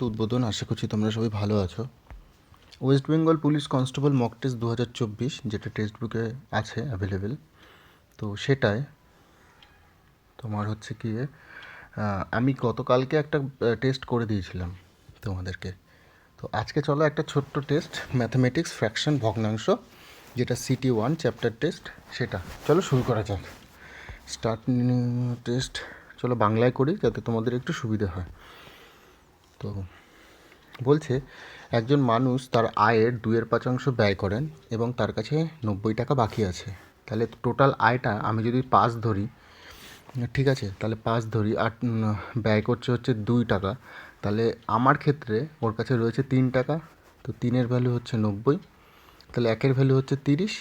উদ্বোধন। আশা করছি তোমরা সবাই ভালো আছো। West Bengal police constable mock test 2024 যেটা টেক্সট বুকে আছে অ্যাভেলেবেল, তো সেটায় তোমার হচ্ছে কি আমি গতকালকে একটা টেস্ট করে দিয়েছিলাম তোমাদেরকে। তো আজকে চলো একটা ছোট্ট টেস্ট, ম্যাথামেটিক্স ফ্র্যাকশন ভগ্নাংশ, যেটা CT1 চ্যাপ্টার টেস্ট, সেটা চলো শুরু করা যাক। স্টার্ট টেস্ট চলো বাংলায় করি যাতে তোমাদের একটু সুবিধা হয়। তো বলছে একজন মানুষ তার আয়ের 2/5 ব্যয় করেন এবং তার কাছে 90 টাকা বাকি আছে। তাহলে টোটাল আয়টা আমি যদি 5 ধরি, ঠিক আছে, তাহলে 5 ধরি, আর ব্যয় করছে হচ্ছে 2 টাকা, তাহলে আমার ক্ষেত্রে ওর কাছে রয়েছে 3 টাকা। তো 3-এর ভ্যালু হচ্ছে 90, তাহলে 1-এর ভ্যালু হচ্ছে 30।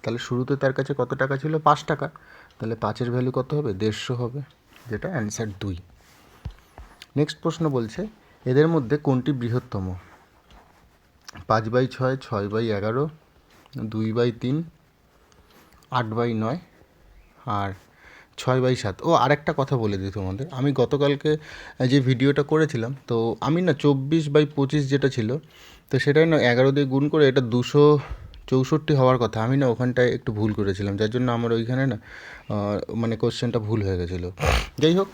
তাহলে শুরুতে তার কাছে কত টাকা ছিল? 5 টাকা। তাহলে 5-এর ভ্যালু কত হবে? 150 হবে, যেটা অ্যান্সার 2। নেক্সট প্রশ্ন বলছে এদের মধ্যে কোনটি বৃহত্তম? 5/6, 6/11, 2/3, 8/9 আর 6/7। ও আরেকটা কথা বলে দিই তোমাদের, আমি গতকালকে যে ভিডিওটা করেছিলাম, তো আমি না 24/25 যেটা ছিল, তো সেটাই না 11 দিয়ে গুণ করে এটা 264 হওয়ার কথা। আমি না ওখানটায় একটু ভুল করেছিলাম, যার জন্য আমার ওইখানে না মানে কোশ্চেনটা ভুল হয়ে গেছিলো। যাই হোক,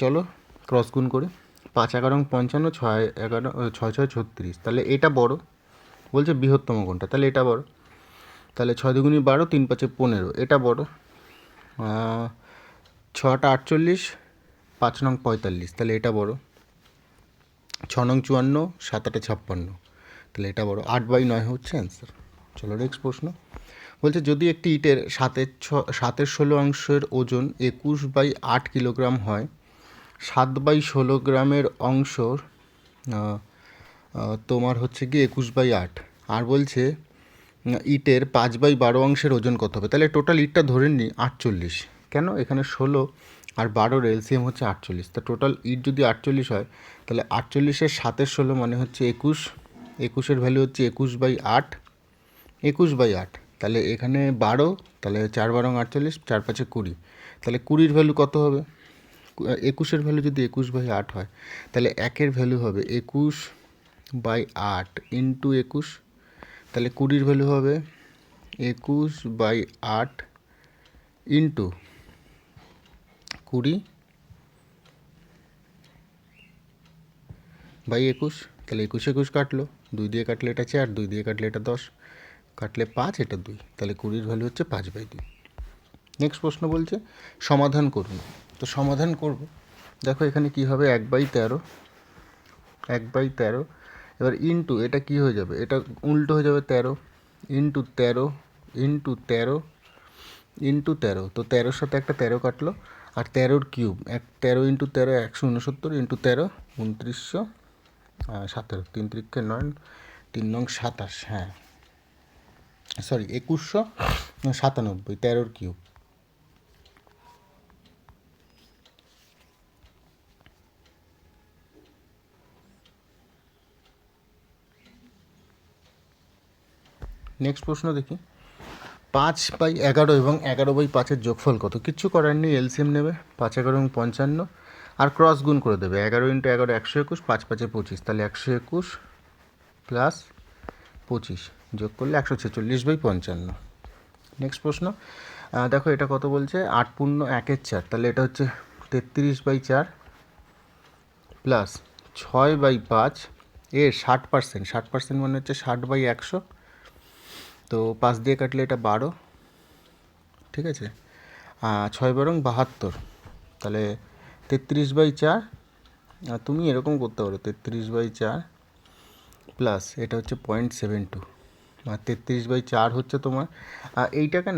চলো ক্রস গুণ করি। 5×11 55, 6×11 6×6 36। তাহলে এটা বড়, বলছে বৃহত্তম কোনটা, তাহলে এটা বড়। তাহলে 6×2 12, 3×5 15, এটা বড়। 6টা 48, 5 নং 45, তাহলে এটা বড়। 6 নং 54, 7-8 56, তাহলে এটা বড়। 8/9 হচ্ছে অ্যান্সার। চলো নেক্সট প্রশ্ন বলছে যদি একটি ইটের 7/16 ওজন 21/8 কিলোগ্রাম হয়, 7/16 গ্রামের অংশ তোমার হচ্ছে কি 21/8, আর বলছে ইটের 5/12 অংশের ওজন কত হবে? তাহলে টোটাল ইটটা ধরে নিই 48। কেন? এখানে 16 আর 12 এলসিএম হচ্ছে 48। তা টোটাল ইট যদি 48 হয়, তাহলে 48-এর 7/16 মানে হচ্ছে 21। 21-এর ভ্যালু হচ্ছে 21/8, 21/8। তাহলে এখানে 12, তাহলে 4×12 48, 4×5 20, তাহলে 20-এর ভ্যালু কত হবে? 21-এর ভ্যালু যদি 21/8 হয়, তাহলে 1-এর ভ্যালু হবে 21/8 ইন্টু 21, তাহলে 20-এর ভ্যালু হবে 21/8 ইন্টু 20/21, তাহলে 21 কাটলো, 2 দিয়ে কাটলে এটা 4, 2 দিয়ে কাটলে এটা 10, কাটলে 5, এটা 2, তাহলে 20-এর ভ্যালু হচ্ছে 5/2। নেক্সট প্রশ্ন বলছে সমাধান করুন। তো সমাধান করব, দেখো এখানে কি হবে, 1/13, 1/13, এবার ইন্টু এটা কি হয়ে যাবে, এটা উল্টো হয়ে যাবে 13, ইন্টু 13, ইন্টু 13, ইন্টু 13, তো 13-এর সাথে একটা 13 কাটলো, আর 13-র কিউব, 13 ইন্টু 13 169, ইন্টু 13 2917, 3×3 9, 3 নং 27, হ্যাঁ সরি 2197, 13-র কিউব। নেক্সট প্রশ্ন দেখি, 5/11 এবং 11/5-এর যোগফল কত? কিচ্ছু করার নেই, এলসিএম নেবে, 5×11 এবং 55, আর ক্রস গুণ করে দেবে। 11 × 11 121, 5×5 25, তাহলে 121 প্লাস 25 যোগ করলে 146/55। নেক্সট প্রশ্ন দেখো এটা কত বলছে, 8×1=4, তাহলে এটা হচ্ছে 33/4 প্লাস 6/5 এর 60%, 60% মানে হচ্ছে 60/100, তো 5 দিয়ে কাটলে এটা 12, ঠিক আছে, 6×12 72, তাহলে 33/4, তুমি এরকম করতে পারো 33/4 প্লাস এটা হচ্ছে 0.72, আর 33/4 হচ্ছে তোমার এইটাকে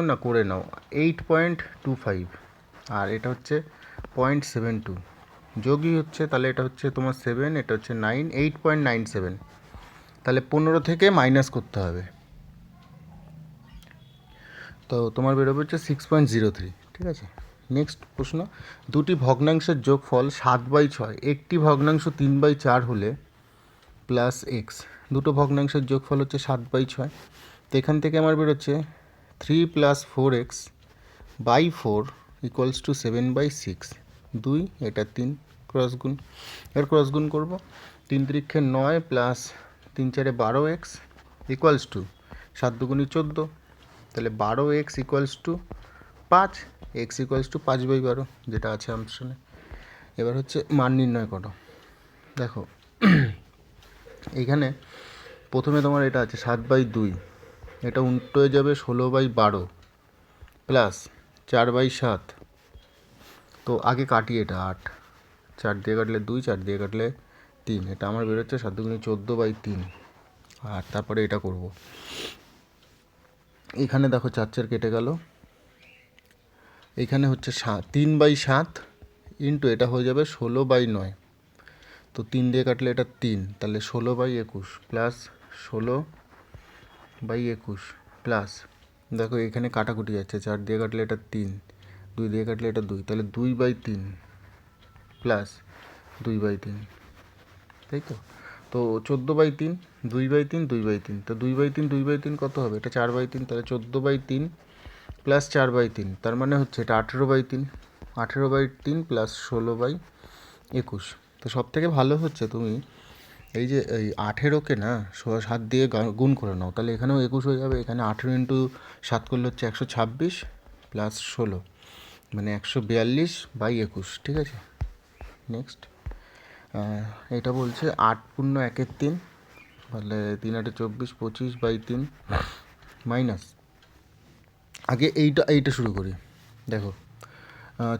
না করে নাও 8.25, আর এটা হচ্ছে 0.72, যোগই হচ্ছে, তাহলে এটা হচ্ছে তোমার 7, এটা হচ্ছে 9, 8.97, তাহলে 15 থেকে মাইনাস করতে হবে, তো তোমার বেরোবে হচ্ছে 6.03, ঠিক আছে। নেক্সট প্রশ্ন, দুটি ভগ্নাংশের যোগফল 7/6, একটি ভগ্নাংশ 3/4 হলে প্লাস এক্স, দুটো ভগ্নাংশের যোগফল হচ্ছে 7/6, তো এখান থেকে আমার বেরোচ্ছে 3 + 4x/4 = 7/6, 2, এটা 3, ক্রস গুণ, এর ক্রস গুণ করবো। 3 3 9 প্লাস 3 4 12 এক্স ইকুয়ালস টু 7 2 14, তাহলে 12 x equals to 5, x equals to 5/12 যেটা আছে অপশনে। এবার হচ্ছে মান নির্ণয় করো। দেখো এইখানে প্রথমে তোমার এটা আছে 7/2, এটা উল্টো হয়ে যাবে 16/12 প্লাস 4/7। তো আগে কাটি এটা 8, 4 দিয়ে কাটলে 2, 4 দিয়ে কাটলে 3, এটা আমার বেরোচ্ছে 7 2 14/3। আর তারপরে এটা করব, এখানে দেখো 4 4 কেটে গেল, এইখানে হচ্ছে 3/7 ইন্টু এটা হয়ে যাবে 16/9। তো 3 দিয়ে কাটলে এটা 3, তাহলে 16/21 প্লাস 16/21 প্লাস, দেখো এখানে কাটাকুটি যাচ্ছে, 4 দিয়ে কাটলে এটা 3, 2 দিয়ে কাটলে এটা 2, তাহলে 2/3 প্লাস 2/3, তাই তো। তো 14/3, 2/3, 2/3, তো 2/3 2/3 কত হবে? এটা 4/3, তাহলে 14/3 প্লাস 4/3, তার মানে হচ্ছে এটা 18/3, 18/3 প্লাস 16/21। তো সব থেকে ভালো হচ্ছে তুমি এই যে এই 18কে না 7 দিয়ে গুণ করে নাও, তাহলে এখানেও 21 হয়ে যাবে। এখানে 18 ইন্টু 7 করলে হচ্ছে 126 প্লাস 16 মানে 142/21, ঠিক আছে। নেক্সট এটা বলছে 8 পূর্ণ 1 3, তাহলে 3 8 24, 25/3 মাইনাস, আগে এইটা শুরু করি। দেখো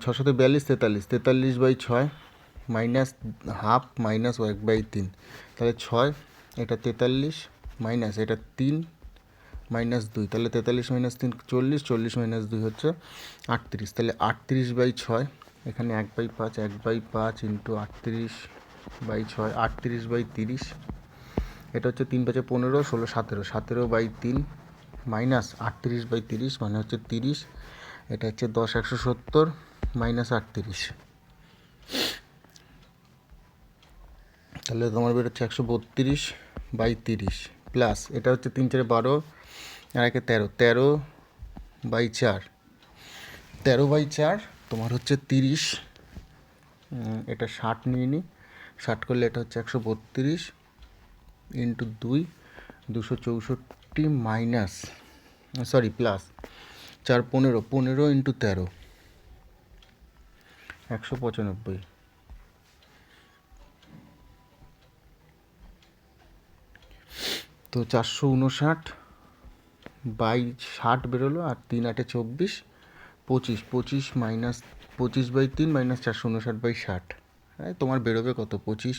6 7 42, 43, 43/6 মাইনাস হাফ মাইনাস 1/3, তাহলে 6, এটা 43 মাইনাস এটা 3 মাইনাস 2, তাহলে 43 মাইনাস 3 40, 40 মাইনাস 2 হচ্ছে 38, তাহলে 38/6, এখানে 1/5, 1/5 ইন্টু 38/6, 38/30, এটা হচ্ছে 3 5 15, 16 17, 17/3 মাইনাস 38/30 মানে হচ্ছে 30, এটা হচ্ছে 10 170 মাইনাস 38, তাহলে তোমার বেরোচ্ছে 132/30 প্লাস এটা হচ্ছে 3 4 12 আর 1 13, 13/4, 13/4 তোমার হচ্ছে 30, এটা 60 নিয়ে নিই, 60 করলে এটা হচ্ছে 132 ইন্টু 2, 264 মাইনাস প্লাস 4 15, 15 ইন্টু 13 195, তো 459/60 বেরোলো। আর 3 8 24, 25, 25 মাইনাস 25/3 মাইনাস 459/60, তোমার বেরোবে কত? 25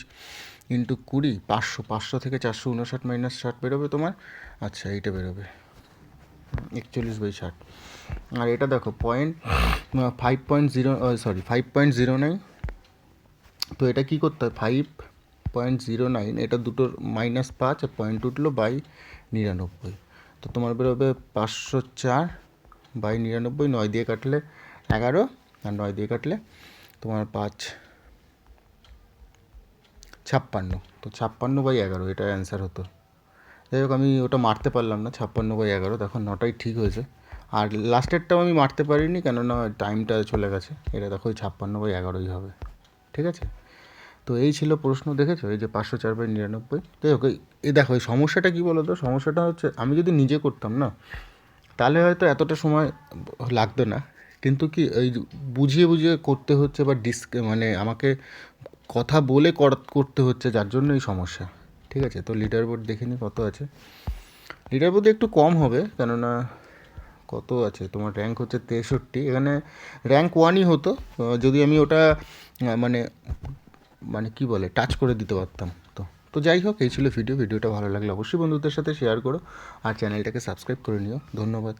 ইন্টু 20 500, 500 থেকে 459 মাইনাস 60 বেরোবে তোমার, আচ্ছা এইটা বেরোবে 41/60। আর এটা দেখো 5.09, তো এটা কী করতে হয়? 5.09, এটা দুটোর -5 আর পয়েন্ট উঠলো /99, তো তোমার বেরোবে 504/99, 9 দিয়ে কাটলে 11 আর 9 দিয়ে কাটলে তোমার 5 56, তো 56/11 এটা অ্যান্সার হতো। যাই হোক আমি ওটা মারতে পারলাম না, 56/11, দেখো 9টাই ঠিক হয়েছে। আর লাস্টেরটাও আমি মারতে পারিনি, কেননা টাইমটা চলে গেছে। এটা দেখো ওই 56/11 হবে, ঠিক আছে। তো এই ছিল প্রশ্ন, দেখেছো এই যে 504/99। যাই হোক এই দেখো এই সমস্যাটা কী বলো তো, সমস্যাটা হচ্ছে আমি যদি নিজে করতাম না তাহলে হয়তো এতটা সময় লাগতো না, কিন্তু কি এই বুঝিয়ে বুঝিয়ে করতে হচ্ছে বা মানে আমাকে কথা বলে করতে হচ্ছে, যার জন্য এই সমস্যা, ঠিক আছে। তো লিডার বোর্ড দেখে নিই কত আছে। লিডার বোর্ডে একটু কম হবে, কেননা কত আছে তোমার, র্যাঙ্ক হচ্ছে 63, এখানে র্যাঙ্ক 1ই হতো যদি আমি ওটা মানে মানে কী বলে টাচ করে দিতে পারতাম। তো যাই হোক এই ছিল ভিডিওটা ভালো লাগলে অবশ্যই বন্ধুদের সাথে শেয়ার করো আর চ্যানেলটাকে সাবস্ক্রাইব করে নিও। ধন্যবাদ।